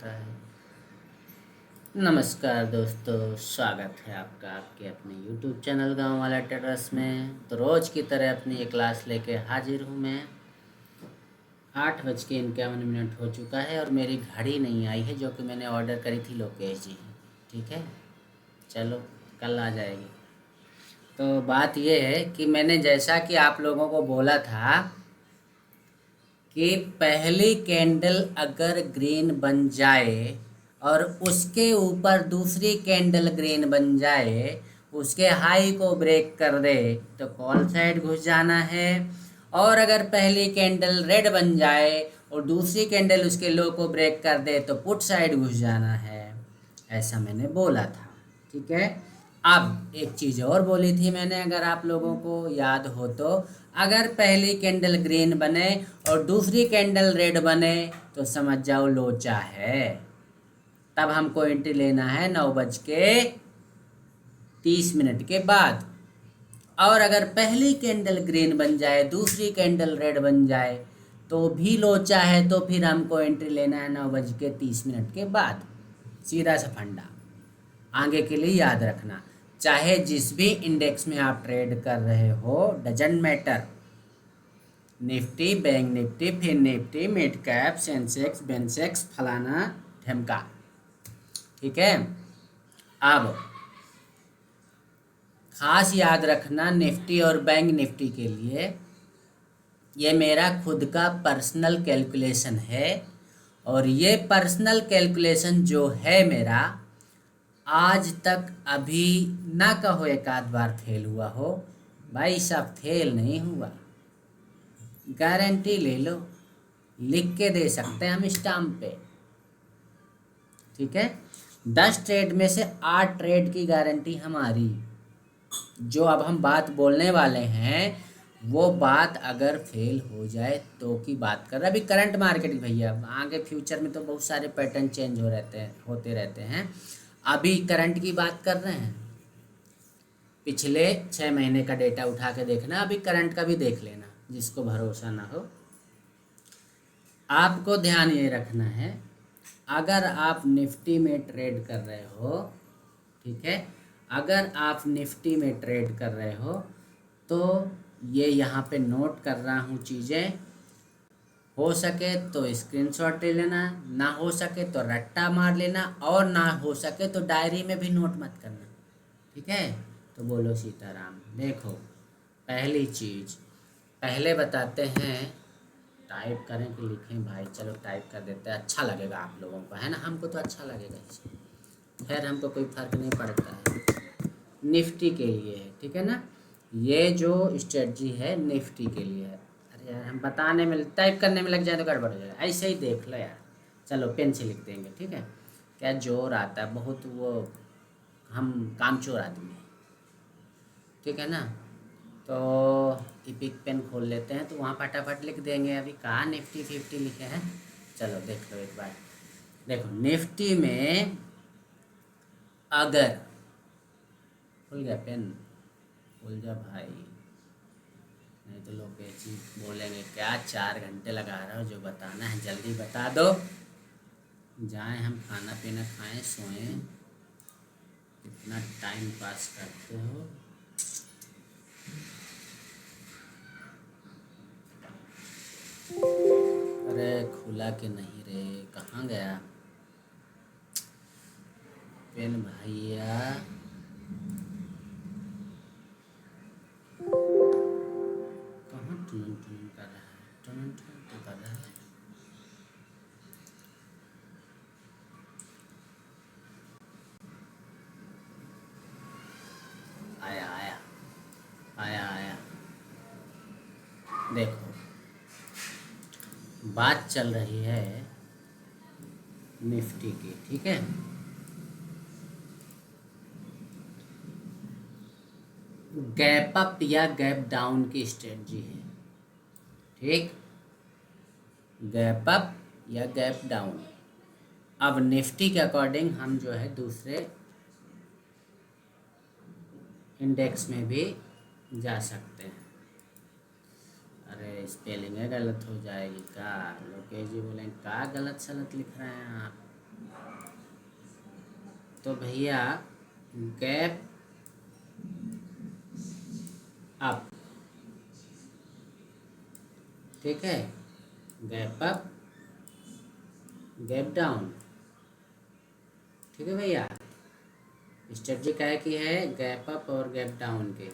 होता है। नमस्कार दोस्तों, स्वागत है आपका आपके अपने YouTube चैनल गांव वाला टेरस में। तो रोज़ की तरह अपनी ये क्लास लेके हाजिर हूँ मैं। 8:51 हो चुका है और मेरी घड़ी नहीं आई है, जो कि मैंने ऑर्डर करी थी लोकेश जी। ठीक है, चलो कल आ जाएगी। तो बात ये है कि मैंने जैसा कि आप लोगों को बोला था कि पहली कैंडल अगर ग्रीन बन जाए और उसके ऊपर दूसरी कैंडल ग्रीन बन जाए, उसके हाई को ब्रेक कर दे तो कॉल साइड घुस जाना है। और अगर पहली कैंडल रेड बन जाए और दूसरी कैंडल उसके लो को ब्रेक कर दे तो पुट साइड घुस जाना है। ऐसा मैंने बोला था, ठीक है। अब एक चीज़ और बोली थी मैंने, अगर आप लोगों को याद हो तो, अगर पहली कैंडल ग्रीन बने और दूसरी कैंडल रेड बने तो समझ जाओ लोचा है। तब हमको एंट्री लेना है 9:30 के बाद। और अगर पहली कैंडल ग्रीन बन जाए, दूसरी कैंडल रेड बन जाए तो भी लोचा है, तो फिर हमको एंट्री लेना है 9:30 के बाद। सीधा सा फंडा आगे के लिए याद रखना। चाहे जिस भी इंडेक्स में आप ट्रेड कर रहे हो, doesn't matter. Nifty, bank Nifty, फिर निफ्टी, मिड कैप, सेंसेक्स, बेंसेक्स, फलाना ढमका, ठीक है। अब खास याद रखना, निफ्टी और बैंक निफ्टी के लिए ये मेरा खुद का पर्सनल कैलकुलेशन है। और ये पर्सनल कैलकुलेशन जो है मेरा, आज तक अभी ना कहो एक आध बार फेल हुआ हो। भाई साहब, फेल नहीं हुआ, गारंटी ले लो, लिख के दे सकते हैं हम स्टाम्प पे, ठीक है। 10 ट्रेड में से 8 ट्रेड की गारंटी हमारी। जो अब हम बात बोलने वाले हैं वो बात अगर फेल हो जाए तो की बात कर रहे हैं। अभी करंट मार्केट भैया, आगे फ्यूचर में तो बहुत सारे पैटर्न चेंज होते रहते हैं। अभी करंट की बात कर रहे हैं। पिछले 6 महीने का डेटा उठा के देखना, अभी करंट का भी देख लेना, जिसको भरोसा ना हो। आपको ध्यान ये रखना है, अगर आप निफ्टी में ट्रेड कर रहे हो, ठीक है, अगर आप निफ्टी में ट्रेड कर रहे हो तो ये यहाँ पे नोट कर रहा हूँ चीज़ें। हो सके तो स्क्रीनशॉट ले लेना, ना हो सके तो रट्टा मार लेना, और ना हो सके तो डायरी में भी नोट मत करना, ठीक है। तो बोलो सीताराम। देखो, पहली चीज़ पहले बताते हैं, टाइप करें कि लिखें भाई? चलो टाइप कर देते हैं, अच्छा लगेगा आप लोगों को, है ना। हमको तो अच्छा लगेगा इससे, खैर हमको कोई फ़र्क नहीं पड़ता है। निफ्टी के लिए है, ठीक है ना। ये जो स्ट्रेटजी है निफ्टी के लिए है। अरे यार, हम बताने में, टाइप करने में लग जाए तो गड़बड़ हो जाएगा। ऐसे ही देख लो यार, चलो पेन से लिख देंगे, ठीक है। क्या जोर आता है बहुत, वो हम कामचोर आदमी हैं, ठीक है ना। तो इपिक पेन खोल लेते हैं तो वहाँ फटाफट लिख देंगे। अभी कहाँ निफ्टी 50 लिखे हैं, चलो देख लो एक बार। देखो, निफ्टी में अगर, खुल गया पेन, खुल जा भाई, नहीं तो लोग ऐसी बोलेंगे क्या 4 घंटे लगा रहे हो, जो बताना है जल्दी बता दो, जाएं हम खाना पीना खाएं, सोएं। कितना टाइम पास करते हो। अरे खुला कि नहीं रे, कहाँ गया पेन भैया? कहाँ टुन टुन कर रहा है, टुन टुन तो कर रहा है। आया आया आया आया। देखो, बात चल रही है निफ्टी की, ठीक है। गैप अप या गैप डाउन की स्ट्रेटजी है, ठीक। गैप अप या गैप डाउन। अब निफ्टी के अकॉर्डिंग हम जो है दूसरे इंडेक्स में भी जा सकते हैं। अरे स्पेलिंग है, गलत हो जाएगी का? लोकेश जी बोलेंगे का गलत सलत लिख रहे हैं आप। तो भैया गैप अप, ठीक है, गैप अप गैप डाउन, ठीक है भैया। स्ट्रेटजी क्या की है, गैप अप और गैप डाउन के।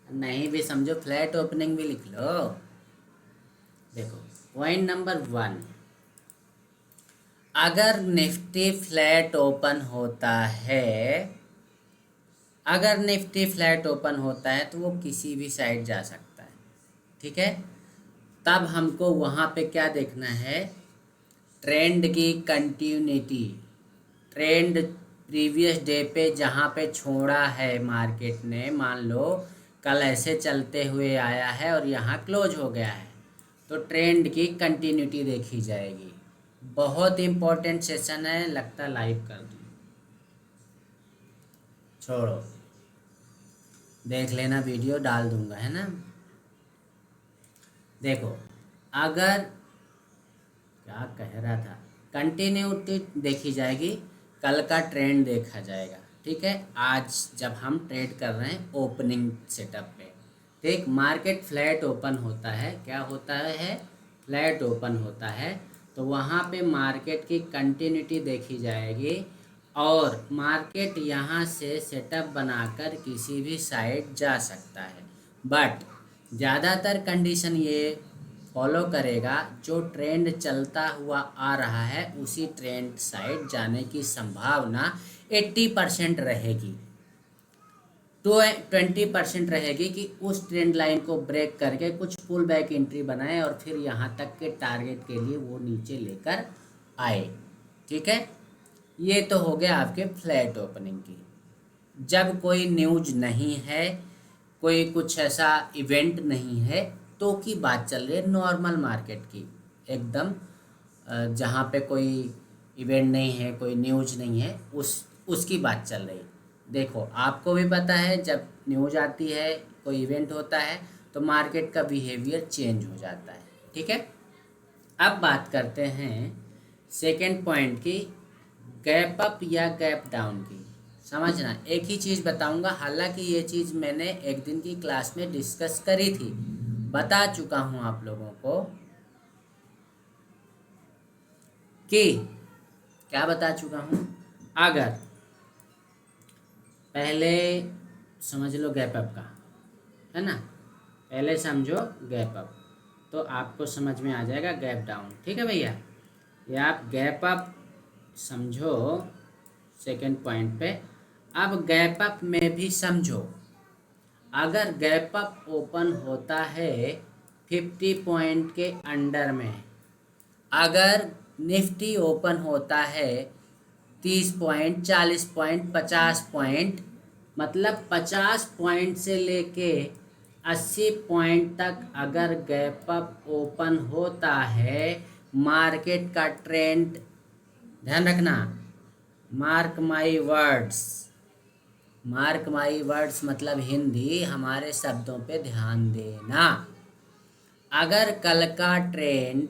नहीं भी समझो फ्लैट ओपनिंग भी लिख लो। देखो पॉइंट नंबर 1, अगर निफ्टी फ्लैट ओपन होता है, अगर निफ्टी फ्लैट ओपन होता है तो वो किसी भी साइड जा सकता है, ठीक है। तब हमको वहाँ पे क्या देखना है, ट्रेंड की कंटिन्यूटी, ट्रेंड प्रीवियस डे पे जहाँ पे छोड़ा है मार्केट ने, मान लो कल ऐसे चलते हुए आया है और यहाँ क्लोज हो गया है, तो ट्रेंड की कंटिन्यूटी देखी जाएगी। बहुत इम्पोर्टेंट सेशन है, लगता लाइव कर दूँ, छोड़ो देख लेना, वीडियो डाल दूंगा, है ना। देखो अगर क्या कह रहा था, कंटिन्यूटी देखी जाएगी, कल का ट्रेंड देखा जाएगा, ठीक है। आज जब हम ट्रेड कर रहे हैं ओपनिंग सेटअप पे, ठीक, मार्केट फ्लैट ओपन होता है, क्या होता है, फ्लैट ओपन होता है, तो वहाँ पे मार्केट की कंटिन्यूटी देखी जाएगी और मार्केट यहाँ से सेटअप बनाकर किसी भी साइड जा सकता है। बट ज़्यादातर कंडीशन ये फॉलो करेगा, जो ट्रेंड चलता हुआ आ रहा है उसी ट्रेंड साइड जाने की संभावना 80% रहेगी, तो 20% रहेगी कि उस ट्रेंड लाइन को ब्रेक करके कुछ पुल बैक एंट्री बनाए और फिर यहाँ तक के टारगेट के लिए वो नीचे लेकर आए, ठीक है। ये तो हो गया आपके फ्लैट ओपनिंग की। जब कोई न्यूज नहीं है, कोई कुछ ऐसा इवेंट नहीं है, तो की बात चल रही है नॉर्मल मार्केट की, एकदम जहाँ पे कोई इवेंट नहीं है, कोई न्यूज नहीं है, उसकी बात चल रही है। देखो आपको भी पता है जब न्यूज आती है, कोई इवेंट होता है, तो मार्केट का बिहेवियर चेंज हो जाता है, ठीक है। अब बात करते हैं सेकेंड पॉइंट की, गैप अप या गैप डाउन की। समझना, एक ही चीज़ बताऊंगा, हालांकि ये चीज़ मैंने एक दिन की क्लास में डिस्कस करी थी, बता चुका हूं आप लोगों को कि क्या बता चुका हूं। अगर पहले समझ लो गैप अप का, है ना, पहले समझो गैप अप, तो आपको समझ में आ जाएगा गैप डाउन, ठीक है भैया। या आप गैप अप समझो सेकेंड पॉइंट पे। अब गैप अप में भी समझो, अगर गैप अप ओपन होता है 50 पॉइंट के अंडर में, अगर निफ्टी ओपन होता है 30 पॉइंट, 40 पॉइंट, 50 पॉइंट, मतलब 50 पॉइंट से लेके 80 पॉइंट तक अगर गैप अप ओपन होता है, मार्केट का ट्रेंड, ध्यान रखना, mark my words, mark my words मतलब हिंदी, हमारे शब्दों पे ध्यान देना। अगर कल का ट्रेंड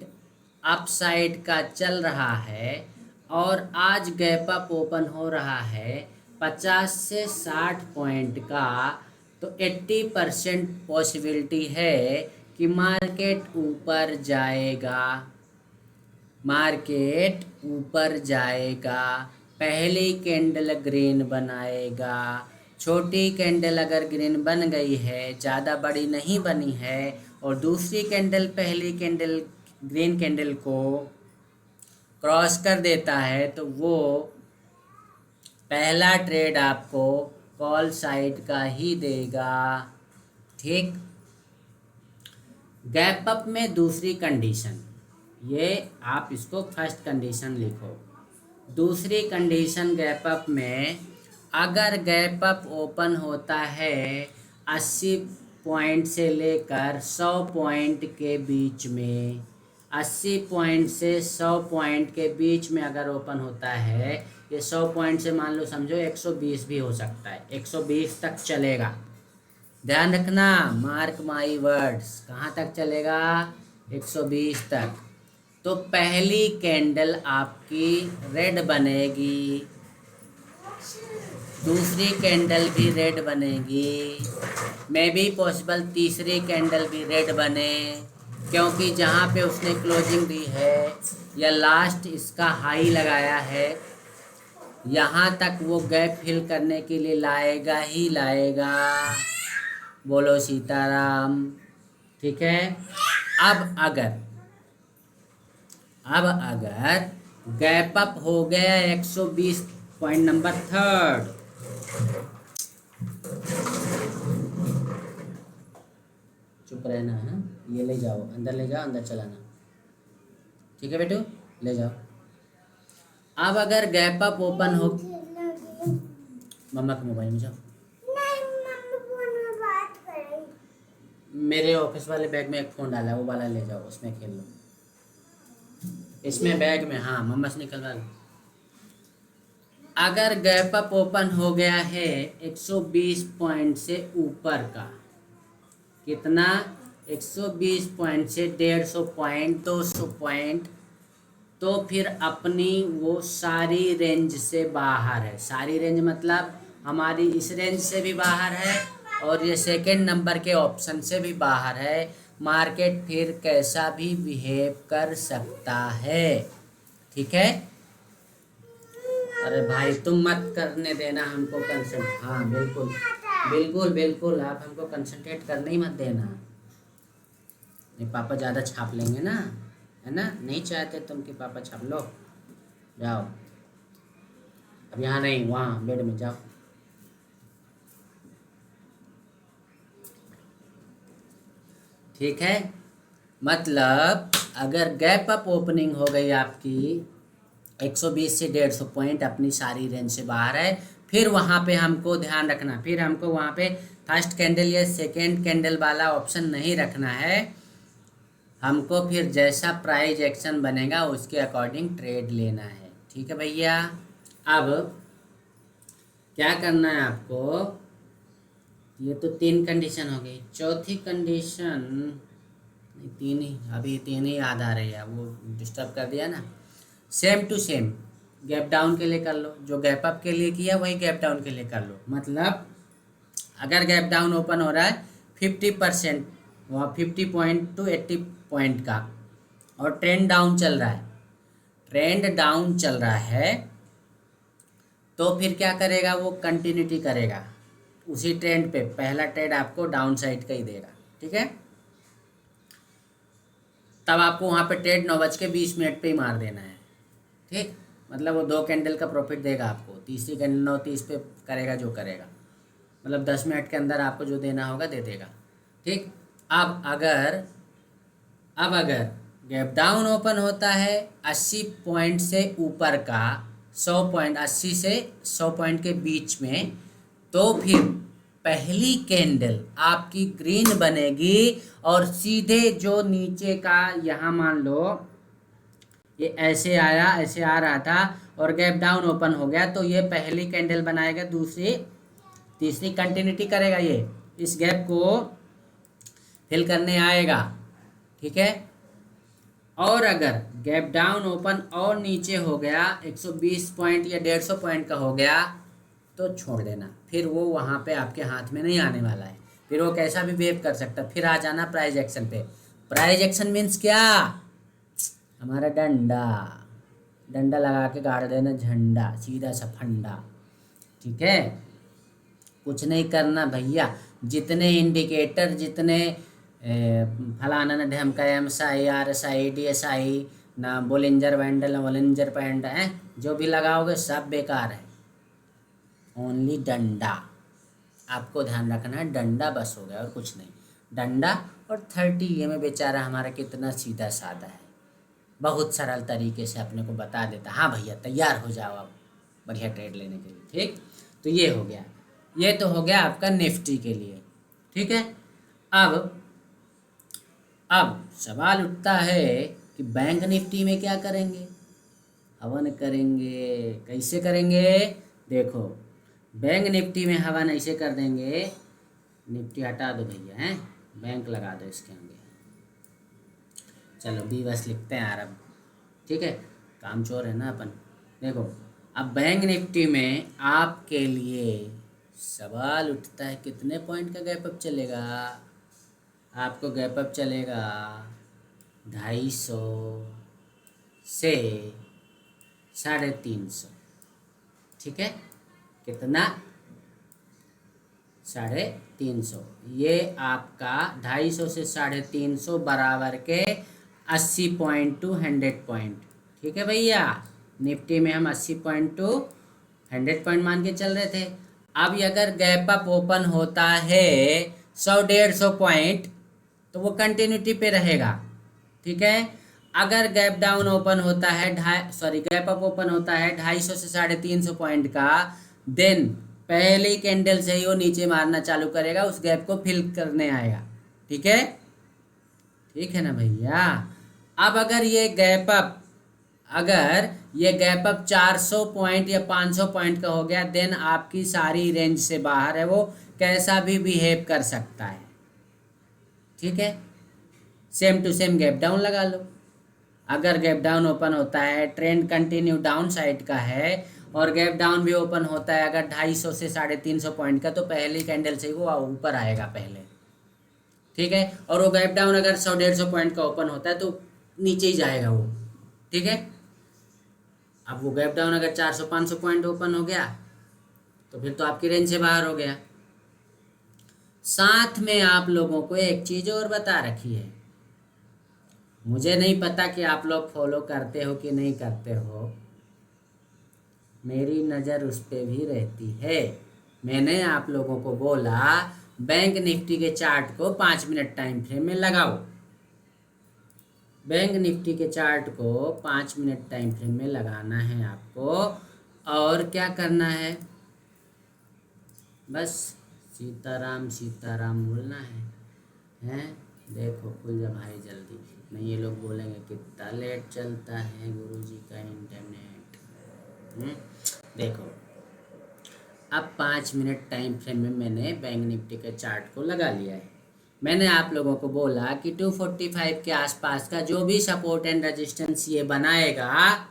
अपसाइड का चल रहा है और आज गैप अप ओपन हो रहा है 50 से 60 पॉइंट का, तो 80% पॉसिबिलिटी है कि मार्केट ऊपर जाएगा, मार्केट ऊपर जाएगा। पहली कैंडल ग्रीन बनाएगा, छोटी कैंडल अगर ग्रीन बन गई है, ज़्यादा बड़ी नहीं बनी है, और दूसरी कैंडल पहली कैंडल ग्रीन कैंडल को क्रॉस कर देता है, तो वो पहला ट्रेड आपको कॉल साइड का ही देगा, ठीक। गैप अप में दूसरी कंडीशन, ये आप इसको फर्स्ट कंडीशन लिखो। दूसरी कंडीशन गैप अप में, अगर गैप अप ओपन होता है 80 पॉइंट से लेकर 100 पॉइंट के बीच में, 80 पॉइंट से 100 पॉइंट के बीच में अगर ओपन होता है, ये 100 पॉइंट से मान लो समझो 120 भी हो सकता है, 120 तक चलेगा, ध्यान रखना, मार्क माई वर्ड्स, कहाँ तक चलेगा, 120 तक। तो पहली कैंडल आपकी रेड बनेगी, दूसरी कैंडल भी रेड बनेगी, मे बी पॉसिबल तीसरी कैंडल भी रेड बने, क्योंकि जहाँ पे उसने क्लोजिंग दी है या लास्ट इसका हाई लगाया है, यहाँ तक वो गैप फिल करने के लिए लाएगा ही लाएगा। बोलो सीताराम। ठीक है। अब अगर गैप अप हो गया 120 पॉइंट नंबर थर्ड, चुप रहना है, ये ले जाओ अंदर, ले जाओ अंदर चलाना। ठीक है बेटू, ले जाओ। अब अगर गैप अप ओपन हो, मम्मा के मोबाइल में जाओ। मेरे ऑफिस वाले बैग में एक फ़ोन डाला है, वो वाला ले जाओ, उसमें खेल लो। इसमें बैग में, हाँ मम्मा से निकलवा लो। अगर गैप अप ओपन हो गया है 120 पॉइंट से ऊपर का, कितना, 120 पॉइंट से 150 पॉइंट, 200 पॉइंट, तो फिर अपनी वो सारी रेंज से बाहर है। सारी रेंज मतलब हमारी इस रेंज से भी बाहर है और ये सेकंड नंबर के ऑप्शन से भी बाहर है। मार्केट फिर कैसा भी बिहेव कर सकता है। ठीक है। अरे भाई तुम मत करने देना हमको कंसंट्रेट। हाँ बिल्कुल बिल्कुल बिल्कुल, आप हमको कंसंट्रेट करने ही मत देना, नहीं पापा ज़्यादा छाप लेंगे ना, है ना, नहीं चाहते तुम कि पापा छाप लो। जाओ अब, यहाँ नहीं, वहाँ बेड में जाओ। ठीक है। मतलब अगर गैप अप ओपनिंग हो गई आपकी 120 से 150 पॉइंट अपनी सारी रेंज से बाहर है, फिर वहाँ पे हमको ध्यान रखना, फिर हमको वहाँ पे फर्स्ट कैंडल या सेकेंड कैंडल वाला ऑप्शन नहीं रखना है। हमको फिर जैसा प्राइस एक्शन बनेगा उसके अकॉर्डिंग ट्रेड लेना है। ठीक है भैया। अब क्या करना है आपको, ये तो 3 कंडीशन हो गई, चौथी कंडीशन, तीन ही, अभी 3 ही याद आ रही है, वो डिस्टर्ब कर दिया ना। Same to same gap down के लिए कर लो, जो गैप अप के लिए किया वही गैप डाउन के लिए कर लो। मतलब अगर गैप डाउन ओपन हो रहा है 50%, वहाँ 50 पॉइंट टू 80 पॉइंट का, और ट्रेंड डाउन चल रहा है, ट्रेंड डाउन चल रहा है, तो फिर क्या करेगा, वो कंटिन्यूटी करेगा उसी ट्रेंड पे। पहला ट्रेड आपको डाउन साइड का ही देगा। ठीक है। तब आपको वहाँ पे ट्रेड 9:20 पे ही मार देना है। ठीक, मतलब वो 2 कैंडल का प्रॉफिट देगा आपको, तीसरी कैंडल 9:30 पे करेगा जो करेगा, मतलब 10 मिनट के अंदर आपको जो देना होगा दे देगा। ठीक। अब अगर गैप डाउन ओपन होता है 80 पॉइंट से ऊपर का, 100 पॉइंट, 80 से 100 पॉइंट के बीच में, तो फिर पहली कैंडल आपकी ग्रीन बनेगी और सीधे जो नीचे का, यहाँ मान लो ये ऐसे आया, ऐसे आ रहा था और गैप डाउन ओपन हो गया, तो ये पहली कैंडल बनाएगा, दूसरी तीसरी कंटिन्यूटी करेगा, ये इस गैप को फिल करने आएगा। ठीक है। और अगर गैप डाउन ओपन और नीचे हो गया 120 पॉइंट या 150 पॉइंट का हो गया, तो छोड़ देना, फिर वो वहाँ पे आपके हाथ में नहीं आने वाला है, फिर वो कैसा भी बिहेव कर सकता है। फिर आ जाना प्राइस एक्शन पे। प्राइस एक्शन मीन्स क्या, हमारा डंडा, डंडा लगा के गाड़ देना, झंडा सीधा सा फंडा। ठीक है। कुछ नहीं करना भैया, जितने इंडिकेटर, जितने फलाना न ढमका MSI RSI DSI ना बोलिंजर बैंडल ना बोलिंजर पैंट है, जो भी लगाओगे सब बेकार है। ओनली डंडा आपको ध्यान रखना है, डंडा बस हो गया और कुछ नहीं। डंडा और 30 ये में बेचारा हमारा कितना सीधा साधा है, बहुत सरल तरीके से अपने को बता देता। हाँ भैया तैयार हो जाओ आप बढ़िया ट्रेड लेने के लिए। ठीक, तो ये हो गया, ये तो हो गया आपका निफ्टी के लिए। ठीक है। अब सवाल उठता है कि बैंक निफ्टी में क्या करेंगे, हवन करेंगे, कैसे करेंगे। देखो बैंक निफ्टी में हवन ऐसे कर देंगे, निफ्टी हटा दो भैया, हैं बैंक लगा दो इसके आगे। चलो बी बस लिखते हैं यार, अब ठीक है, कामचोर है ना अपन। देखो अब बैंक निफ्टी में आपके लिए सवाल उठता है कितने पॉइंट का गैप अप चलेगा। आपको गैप अप चलेगा 250 से 350। ठीक है, कितना? 350। ये आपका 250 से 350 बराबर के 80 पॉइंट टू 100 पॉइंट। ठीक है भैया, निफ्टी में हम 80 पॉइंट टू 100 पॉइंट मान के चल रहे थे। अब अगर गैप अप ओपन होता है 100-150 पॉइंट तो वो कंटिन्यूटी पे रहेगा। ठीक है, अगर गैप डाउन ओपन होता है गैप अप ओपन होता है 250 से 350 पॉइंट का, देन पहली कैंडल से ही वो नीचे मारना चालू करेगा, उस गैप को फिल करने आएगा। ठीक है, ठीक है ना भैया। अब अगर ये गैप अप 400 पॉइंट या 500 पॉइंट का हो गया, देन आपकी सारी रेंज से बाहर है, वो कैसा भी बिहेव कर सकता है। ठीक है, same to same gap down लगा लो। अगर गैप डाउन ओपन होता है, ट्रेंड कंटिन्यू डाउन साइड का है और गैप डाउन भी ओपन होता है अगर 250 से 350 पॉइंट का, तो पहली कैंडल से वो ऊपर आएगा पहले। ठीक है, और वो गैप डाउन अगर 100-150 पॉइंट का ओपन होता है तो नीचे ही जाएगा वो। ठीक है, अब वो गैप डाउन अगर 400-500 पॉइंट ओपन हो गया तो फिर तो आपकी रेंज से बाहर हो गया। साथ में आप लोगों को एक चीज और बता रखी है, मुझे नहीं पता कि आप लोग फॉलो करते हो कि नहीं करते हो, मेरी नज़र उस पर भी रहती है। मैंने आप लोगों को बोला बैंक निफ्टी के चार्ट को 5 मिनट टाइम फ्रेम में लगाओ। बैंक निफ्टी के चार्ट को 5 मिनट टाइम फ्रेम में लगाना है आपको, और क्या करना है, बस सीताराम सीताराम बोलना है। हैं, देखो खुल जा भाई जल्दी, नहीं ये लोग बोलेंगे कितना लेट चलता है गुरुजी का इंटरनेट। देखो अब 5 मिनट टाइम फ्रेम में मैंने बैंक निफ्टी के चार्ट को लगा लिया है। मैंने आप लोगों को बोला कि 245 के आसपास का जो भी सपोर्ट एंड रेजिस्टेंस ये बनाएगा,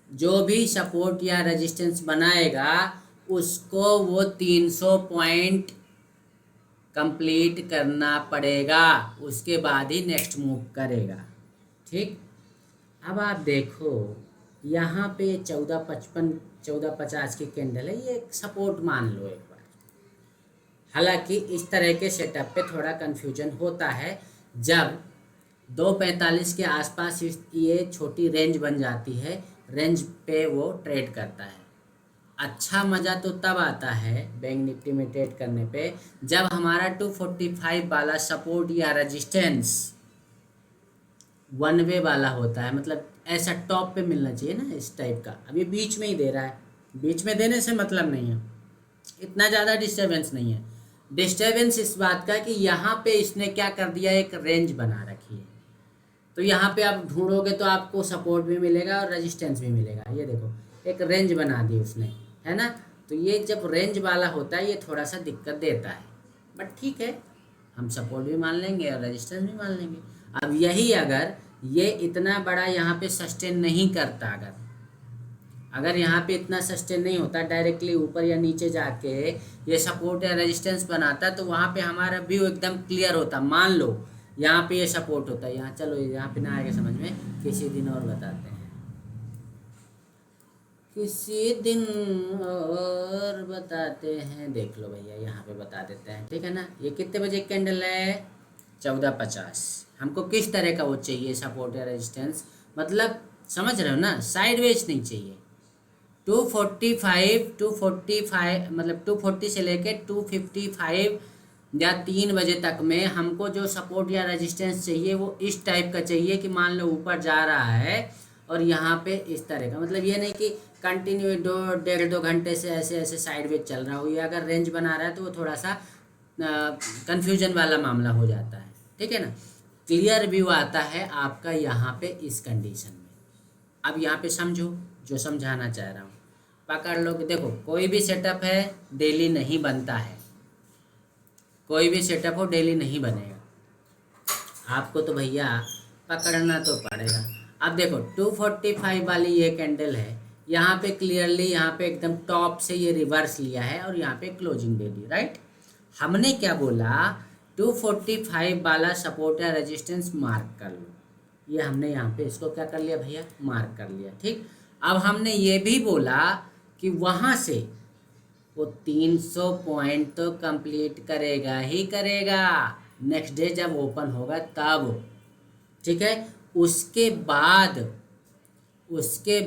जो भी सपोर्ट या रेजिस्टेंस बनाएगा, उसको वो 300 पॉइंट कंप्लीट करना पड़ेगा, उसके बाद ही नेक्स्ट मूव करेगा। ठीक, अब आप देखो यहाँ पे 1450 की कैंडल है, ये एक सपोर्ट मान लो एक बार। हालांकि इस तरह के सेटअप पे थोड़ा कन्फ्यूजन होता है, जब 245 के आसपास ये छोटी रेंज बन जाती है, रेंज पे वो ट्रेड करता है। अच्छा मज़ा तो तब आता है बैंक निफ्टी में ट्रेड करने पे जब हमारा 245 वाला सपोर्ट या रेजिस्टेंस वन वे वाला होता है, मतलब ऐसा टॉप पे मिलना चाहिए ना, इस टाइप का। अब ये बीच में ही दे रहा है, बीच में देने से मतलब नहीं है, इतना ज़्यादा डिस्टर्बेंस नहीं है। डिस्टर्बेंस इस बात का कि यहाँ पे इसने क्या कर दिया, एक रेंज बना रखी है, तो यहाँ पे आप ढूंढोगे तो आपको सपोर्ट भी मिलेगा और रेजिस्टेंस भी मिलेगा। ये देखो एक रेंज बना दी उसने, है ना। तो ये जब रेंज वाला होता है ये थोड़ा सा दिक्कत देता है, बट ठीक है, हम सपोर्ट भी मान लेंगे और रेजिस्टेंस भी मान लेंगे। अब यही अगर ये इतना बड़ा यहाँ पे सस्टेन नहीं करता, अगर यहाँ पे इतना सस्टेन नहीं होता, डायरेक्टली ऊपर या नीचे जाके ये सपोर्ट या रेजिस्टेंस बनाता, तो वहाँ पे हमारा व्यू एकदम क्लियर होता। मान लो यहाँ पे ये सपोर्ट होता है, यहाँ चलो यहाँ पे ना आएगा समझ में, किसी दिन और बताते हैं, किसी दिन और बताते हैं। देख लो भैया यहाँ पे बता देते हैं, ठीक है ना। ये कितने बजे कैंडल है, 14:50। हमको किस तरह का वो चाहिए सपोर्ट या रेजिस्टेंस, मतलब समझ रहे हो ना, साइडवेज नहीं चाहिए। 245 मतलब 240 से लेके 255 या 3 बजे तक में हमको जो सपोर्ट या रेजिस्टेंस चाहिए वो इस टाइप का चाहिए कि मान लो ऊपर जा रहा है और यहाँ पे इस तरह का, मतलब ये नहीं कि कंटिन्यू 1.5-2 घंटे से ऐसे साइडवेज चल रहा हो। ये अगर रेंज बना रहा है तो वो थोड़ा सा कंफ्यूजन वाला मामला हो जाता है, ठीक है ना। क्लियर व्यू आता है आपका यहाँ पे इस कंडीशन में। अब यहाँ पे समझो जो समझाना चाह रहा हूँ, पकड़ लो कि देखो कोई भी सेटअप है डेली नहीं बनता है, कोई भी सेटअप हो डेली नहीं बनेगा। आपको तो भैया पकड़ना तो पड़ेगा। अब देखो 245 वाली ये कैंडल है, यहाँ पे क्लियरली यहाँ पे एकदम टॉप से ये रिवर्स लिया है और यहाँ पे क्लोजिंग दे दी, राइट। हमने क्या बोला, 245 वाला सपोर्ट या रेजिस्टेंस मार्क कर लो, ये हमने यहाँ पे इसको क्या कर लिया भैया, मार्क कर लिया, ठीक। अब हमने ये भी बोला कि वहाँ से वो 300 पॉइंट तो कंप्लीट करेगा ही करेगा, नेक्स्ट डे जब ओपन होगा तब, ठीक है। उसके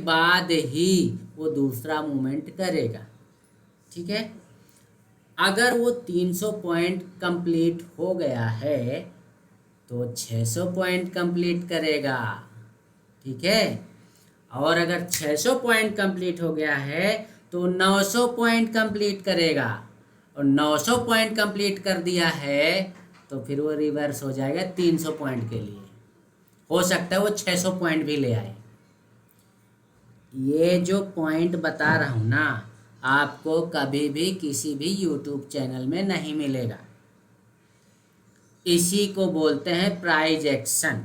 बाद ही वो दूसरा मूवमेंट करेगा, ठीक है। अगर वो 300 पॉइंट कंप्लीट हो गया है तो 600 पॉइंट कंप्लीट करेगा, ठीक है। और अगर 600 पॉइंट कंप्लीट हो गया है तो 900 पॉइंट कंप्लीट करेगा, और 900 पॉइंट कंप्लीट कर दिया है तो फिर वो रिवर्स हो जाएगा 300 पॉइंट के लिए, हो सकता है वो 600 पॉइंट भी ले आए। ये जो पॉइंट बता रहा हूँ ना, आपको कभी भी किसी भी यूट्यूब चैनल में नहीं मिलेगा। इसी को बोलते हैं प्राइज एक्शन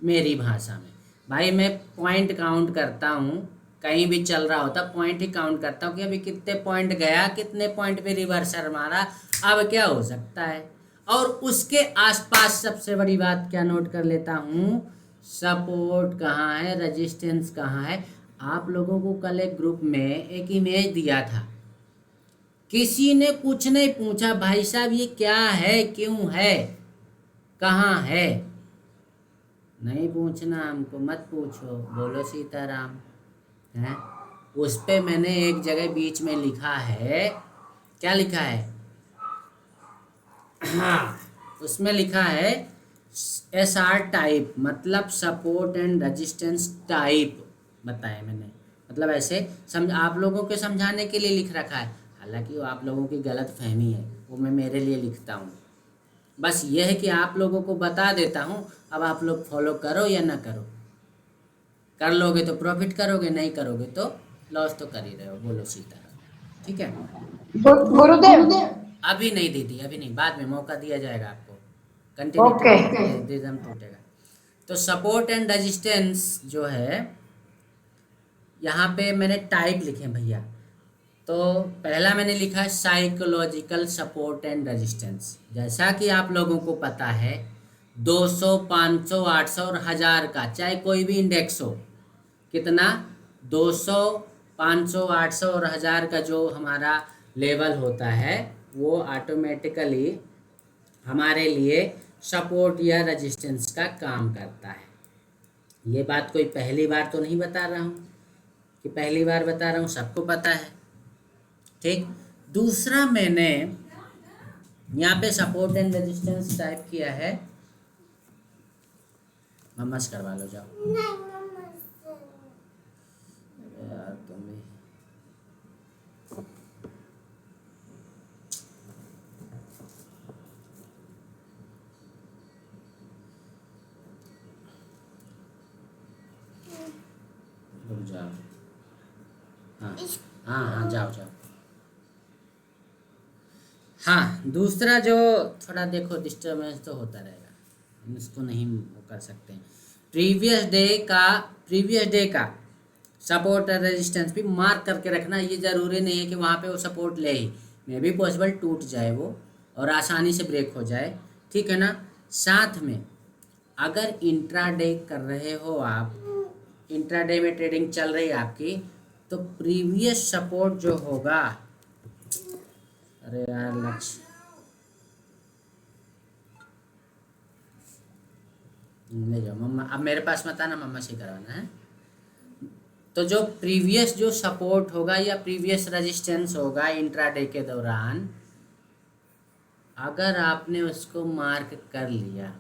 मेरी भाषा में। भाई मैं पॉइंट काउंट करता हूँ, कहीं भी चल रहा होता पॉइंट ही काउंट करता हूँ कि अभी कितने पॉइंट गया, कितने पॉइंट पे रिवर्सर मारा, अब क्या हो सकता है। और उसके आसपास सबसे बड़ी बात क्या नोट कर लेता हूँ, सपोर्ट कहाँ है, रेजिस्टेंस कहाँ है। आप लोगों को कल एक ग्रुप में एक इमेज दिया था, किसी ने कुछ नहीं पूछा भाई साहब ये क्या है, क्यों है, कहाँ है। नहीं पूछना हमको, मत पूछो, बोलो सीताराम है। उस पे मैंने एक जगह बीच में लिखा है, क्या लिखा है, हाँ उसमें लिखा है SR टाइप, मतलब सपोर्ट एंड रेजिस्टेंस टाइप बताया मैंने, मतलब ऐसे समझ आप लोगों के समझाने के लिए लिख रखा है। हालांकि वो आप लोगों की गलत फहमी है, वो मैं मेरे लिए लिखता हूँ। बस यह है कि आप लोगों को बता देता हूँ, अब आप लोग फॉलो करो या ना करो। कर लोगे तो प्रॉफिट करोगे, नहीं करोगे तो लॉस तो कर ही रहे हो। बोलो सीताराम, ठीक है। गुरुदेव। अभी नहीं दीदी, अभी नहीं, बाद में मौका दिया जाएगा आपको, कंटिन्यूटी रिदम टूटेगा। तो सपोर्ट एंड रेजिस्टेंस जो है यहाँ पे मैंने टाइप लिखे भैया। तो पहला मैंने लिखा है साइकोलॉजिकल सपोर्ट एंड रेजिस्टेंस। जैसा कि आप लोगों को पता है 200, 500, 800 और 1000 का, चाहे कोई भी इंडेक्स हो, कितना 200, 500, 800 और 1000 का जो हमारा लेवल होता है वो ऑटोमेटिकली हमारे लिए सपोर्ट या रेजिस्टेंस का काम करता है। ये बात कोई पहली बार तो नहीं बता रहा हूँ कि पहली बार बता रहा हूँ, सबको पता है, ठीक। दूसरा मैंने यहाँ पे सपोर्ट एंड रेजिस्टेंस टाइप किया है, मम्मा से करवा लो जाओ। यार तुम भी रुक जाओ। हाँ हाँ हाँ जाओ जाओ। हाँ दूसरा जो थोड़ा देखो डिस्टर्बेंस तो होता रहेगा, इसको नहीं वो कर सकते हैं। प्रीवियस डे का सपोर्ट और रेजिस्टेंस भी मार्क करके रखना। ये ज़रूरी नहीं है कि वहाँ पे वो सपोर्ट ले ही, मे भी पॉसिबल टूट जाए वो और आसानी से ब्रेक हो जाए, ठीक है ना। साथ में अगर इंट्राडे कर रहे हो आप, इंट्राडे में ट्रेडिंग चल रही है आपकी, तो प्रीवियस सपोर्ट जो होगा, अरे यार लक्ष्य ले जाओ मम्मा, अब मेरे पास मत आना, मम्मा से करवाना है। तो जो प्रीवियस जो सपोर्ट होगा या प्रीवियस रेजिस्टेंस होगा इंट्राडे के दौरान, अगर आपने उसको मार्क कर लिया,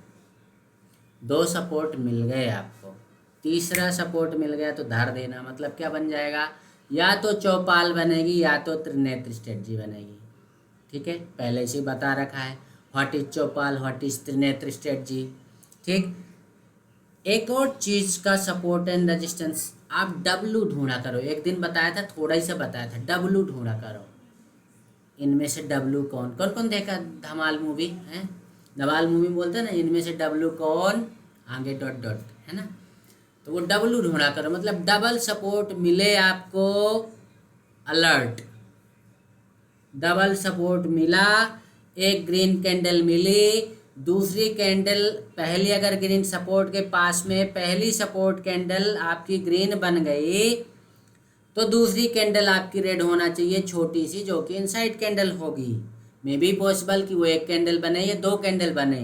2 सपोर्ट मिल गए आपको, तीसरा सपोर्ट मिल गया तो धार देना। मतलब क्या बन जाएगा, या तो चौपाल बनेगी या तो त्रिनेत्र स्ट्रेटजी बनेगी, ठीक है। पहले से बता रखा है what is Chaupal, what is Trinetra strategy, ठीक। एक और चीज़ का सपोर्ट एंड रेजिस्टेंस, आप डब्लू ढूंढा करो। एक दिन बताया था, थोड़ा ही सा बताया था, डब्लू ढूंढा करो। इनमें से डब्लू कौन कौन देखा धमाल मूवी है, धमाल मूवी बोलते हैं ना, इनमें से डब्लू कौन, आगे डॉट डॉट है ना, तो वो W ढूंढा करो, मतलब डबल सपोर्ट मिले आपको, अलर्ट, डबल सपोर्ट मिला, एक ग्रीन कैंडल मिली, दूसरी कैंडल पहली अगर ग्रीन सपोर्ट के पास में पहली सपोर्ट कैंडल आपकी ग्रीन बन गई तो दूसरी कैंडल आपकी रेड होना चाहिए छोटी सी, जो कि इनसाइड कैंडल होगी। मे बी पॉसिबल कि वो एक कैंडल बने या दो कैंडल बने,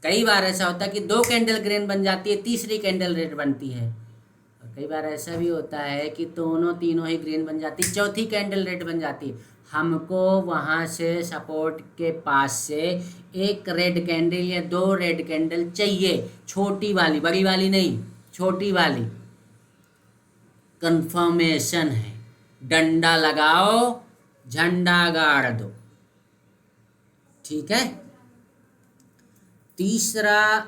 कई बार ऐसा होता है कि दो कैंडल ग्रीन बन जाती है, तीसरी कैंडल रेड बनती है, और कई बार ऐसा भी होता है कि दोनों तीनों ही ग्रीन बन जाती, चौथी कैंडल रेड बन जाती है। हमको वहाँ से सपोर्ट के पास से एक रेड कैंडल या दो रेड कैंडल चाहिए, छोटी वाली, बड़ी वाली नहीं, छोटी वाली। कंफर्मेशन है, डंडा लगाओ, झंडा गाड़ दो, ठीक है। तीसरा,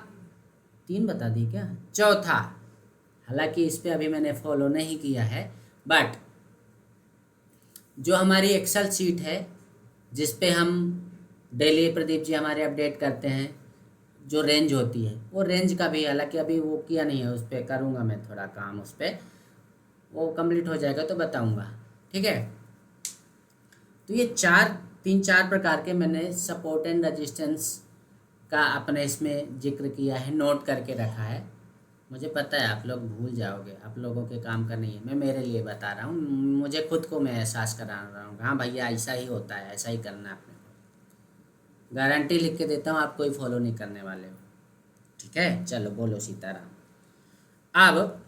3 बता दी क्या, चौथा, हालांकि इस पे अभी मैंने फॉलो नहीं किया है, बट जो हमारी एक्सेल शीट है जिस पे हम डेली प्रदीप जी हमारे अपडेट करते हैं, जो रेंज होती है, वो रेंज का भी हालांकि अभी वो किया नहीं है, उस पर करूँगा मैं थोड़ा काम, उस पर वो कंप्लीट हो जाएगा तो बताऊँगा, ठीक है। तो ये 3-4 प्रकार के मैंने सपोर्ट एंड रेजिस्टेंस का अपने इसमें जिक्र किया है, नोट करके रखा है। मुझे पता है आप लोग भूल जाओगे, आप लोगों के काम का नहीं है, मैं मेरे लिए बता रहा हूँ, मुझे खुद को मैं एहसास करा रहा हूँ, हाँ भैया ऐसा ही होता है, ऐसा ही करना है आपने को, गारंटी लिख के देता हूँ, आप कोई फॉलो नहीं करने वाले हो, ठीक है। चलो बोलो सीताराम। अब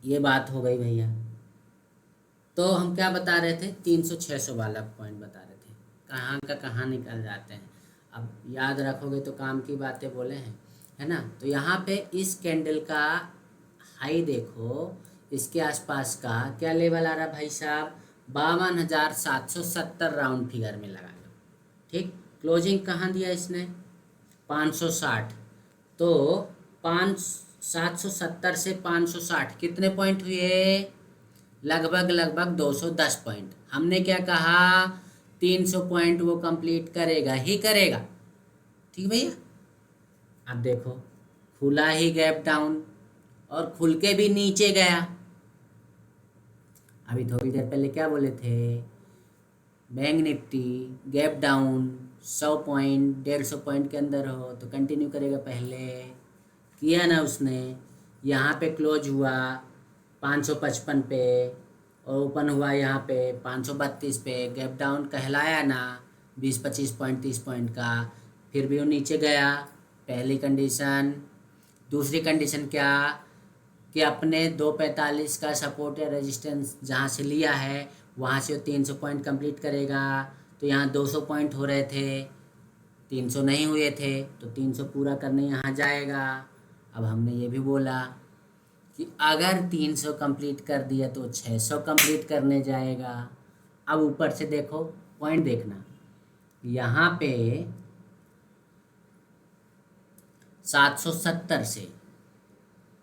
ये बात हो गई भैया, तो हम क्या बता रहे थे, 300-600 वाला पॉइंट बता रहे थे, कहाँ का कहाँ निकल जाते हैं। अब याद रखोगे तो काम की बातें बोले हैं, है ना। तो यहाँ पे इस कैंडल का हाई देखो, इसके आसपास का क्या लेवल आ रहा भाई साहब, 52,770 राउंड फिगर में लगा लो, ठीक। क्लोजिंग कहाँ दिया इसने, 560, तो 770 से 560 कितने पॉइंट हुए, लगभग 210 पॉइंट। हमने क्या कहा, 300 पॉइंट वो कंप्लीट करेगा ही करेगा, ठीक भैया। अब देखो खुला ही गैप डाउन और खुल के भी नीचे गया। अभी थोड़ी देर पहले क्या बोले थे, bank Nifty gap down 100 point 150 point के अंदर हो तो कंटिन्यू करेगा, पहले किया ना उसने। यहाँ पे क्लोज हुआ 555 पे और ओपन हुआ यहाँ पे 532 पे, गैप डाउन कहलाया ना, 20-25 पॉइंट 30 पॉइंट का, फिर भी वो नीचे गया, पहली कंडीशन। दूसरी कंडीशन क्या, कि अपने 245 का सपोर्ट या रेजिस्टेंस जहाँ से लिया है वहाँ से वो 300 पॉइंट कंप्लीट करेगा, तो यहाँ 200 पॉइंट हो रहे थे, 300 नहीं हुए थे, तो 300 पूरा करने यहाँ जाएगा। अब हमने ये भी बोला कि अगर 300 कंप्लीट कर दिया तो 600 कंप्लीट करने जाएगा। अब ऊपर से देखो पॉइंट देखना, यहाँ पे 770 से,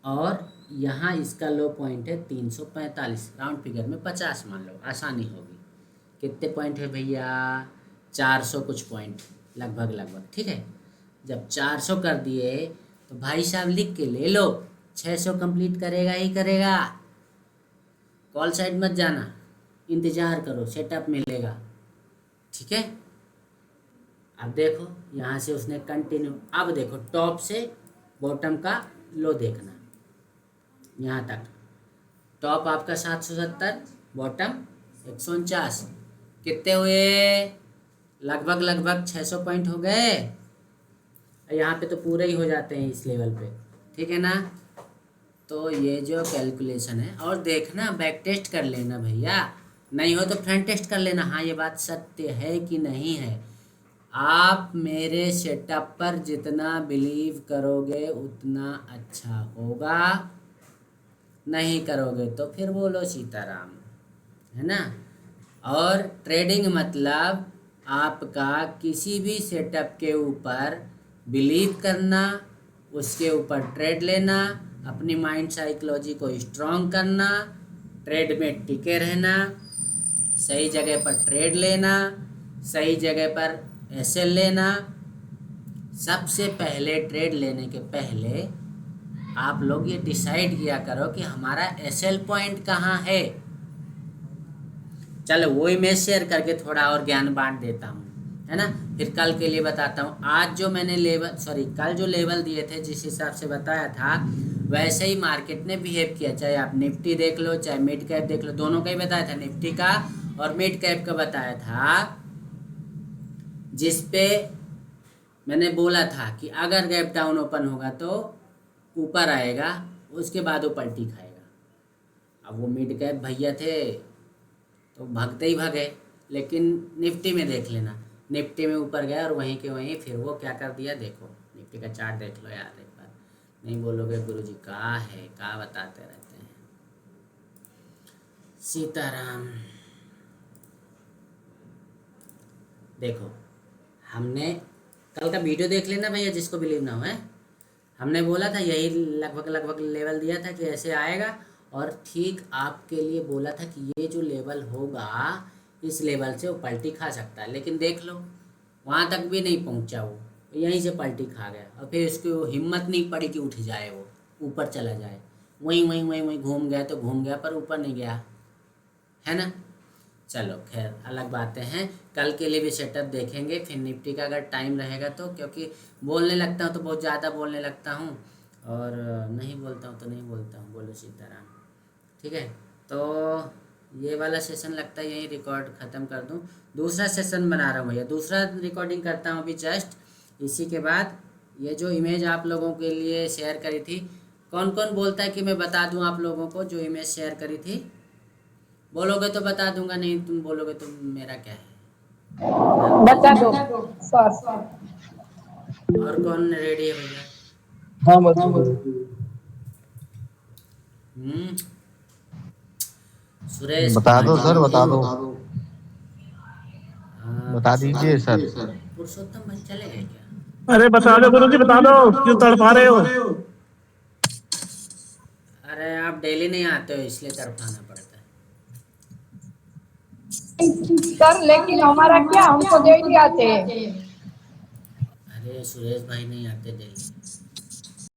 और यहाँ इसका लो पॉइंट है 345, राउंड फिगर में 50 मान लो, आसानी होगी। कितने पॉइंट है भैया, 400 कुछ पॉइंट लगभग, ठीक है। जब 400 कर दिए तो भाई साहब लिख के ले लो, 600 कंप्लीट करेगा ही करेगा। कॉल साइड मत जाना, इंतज़ार करो, सेटअप मिलेगा, ठीक है। अब देखो यहाँ से उसने कंटिन्यू, अब देखो टॉप से बॉटम का लो देखना, यहाँ तक टॉप आपका 770, बॉटम 149, कितने हुए, लगभग 600 पॉइंट हो गए। यहाँ पे तो पूरे ही हो जाते हैं इस लेवल पे, ठीक है ना। तो ये जो कैलकुलेशन है, और देखना बैक टेस्ट कर लेना भैया, नहीं हो तो फ्रंट टेस्ट कर लेना, हाँ ये बात सत्य है कि नहीं है। आप मेरे सेटअप पर जितना बिलीव करोगे उतना अच्छा होगा, नहीं करोगे तो फिर बोलो सीताराम, है ना। और ट्रेडिंग मतलब आपका किसी भी सेटअप के ऊपर बिलीव करना, उसके ऊपर ट्रेड लेना, अपनी माइंड साइकोलॉजी को स्ट्रॉन्ग करना, ट्रेड में टिके रहना, सही जगह पर ट्रेड लेना, सही जगह पर एसएल लेना, सबसे पहले ट्रेड लेने के पहले आप लोग ये डिसाइड किया करो कि हमारा एसएल पॉइंट कहाँ है। चलो वो इमेज शेयर करके थोड़ा और ज्ञान बांट देता हूँ, है ना। फिर कल के लिए बताता हूँ। आज जो मैंने कल जो लेवल दिए थे, जिस हिसाब से बताया था वैसे ही मार्केट ने बिहेव किया। चाहे आप निफ्टी देख लो, चाहे मिड कैप देख लो, दोनों का ही बताया था, निफ्टी का और मिड कैप का बताया था, जिस पे मैंने बोला था कि अगर गैप डाउन ओपन होगा तो ऊपर आएगा, उसके बाद वो पलटी खाएगा। अब वो मिड कैप भैया थे तो भागते ही भागे, लेकिन निफ्टी में देख लेना, निफ्टी में ऊपर गया और वहीं के वहीं फिर वो क्या कर दिया, देखो निफ्टी का चार्ट देख लो यार एक बार। नहीं बोलोगे गुरुजी का है, का बताते रहते हैं। सीताराम। देखो हमने कल का वीडियो देख लेना भैया, जिसको बिलीव ना हो है। हमने बोला था यही लगभग लेवल दिया था कि ऐसे आएगा, और ठीक आपके लिए बोला था कि ये जो लेवल होगा इस लेवल से वो पलटी खा सकता है। लेकिन देख लो वहाँ तक भी नहीं पहुँचा, वो यहीं से पलटी खा गया, और फिर उसको हिम्मत नहीं पड़ी कि उठ जाए, वो ऊपर चला जाए। वहीं घूम गया तो घूम गया, पर ऊपर नहीं गया, है ना। चलो खैर अलग बातें हैं, कल के लिए भी सेटअप देखेंगे। फिर निफ्टी का अगर टाइम रहेगा तो, क्योंकि बोलने लगता हूँ तो बहुत ज़्यादा बोलने लगता हूँ, और नहीं बोलता हूँ तो नहीं बोलता हूँ। बोलो सीताराम। ठीक है, तो ये वाला सेशन लगता है यहीं रिकॉर्ड ख़त्म कर दूँ। दूसरा सेशन बना रहा हूँ भैया, दूसरा रिकॉर्डिंग करता हूँ अभी जस्ट। इसी के बाद ये जो इमेज आप लोगों के लिए शेयर करी थी, कौन कौन बोलता है कि मैं बता दूँ आप लोगों को जो इमेज शेयर करी थी? बोलोगे तो बता दूंगा, नहीं तुम बोलोगे तो मेरा क्या है। बता दो सर। और कौन रेडी है भैया? हाँ बताओ। हम्म सुरेश बता दो पाटिल सर, जी। बता दो, बता दीजिए पुरुषोत्तम सर। पुरुषोत्तम भाई चले गए क्या? अरे बता दो गुरु जी, बता दो, क्यों तड़पा रहे हो? अरे आप डेली नहीं आते हो इसलिए तड़पाना पड़ता है। सर लेकिन हमारा क्या, हमको डेली आते हैं। अरे सुरेश भाई नहीं आते डेली।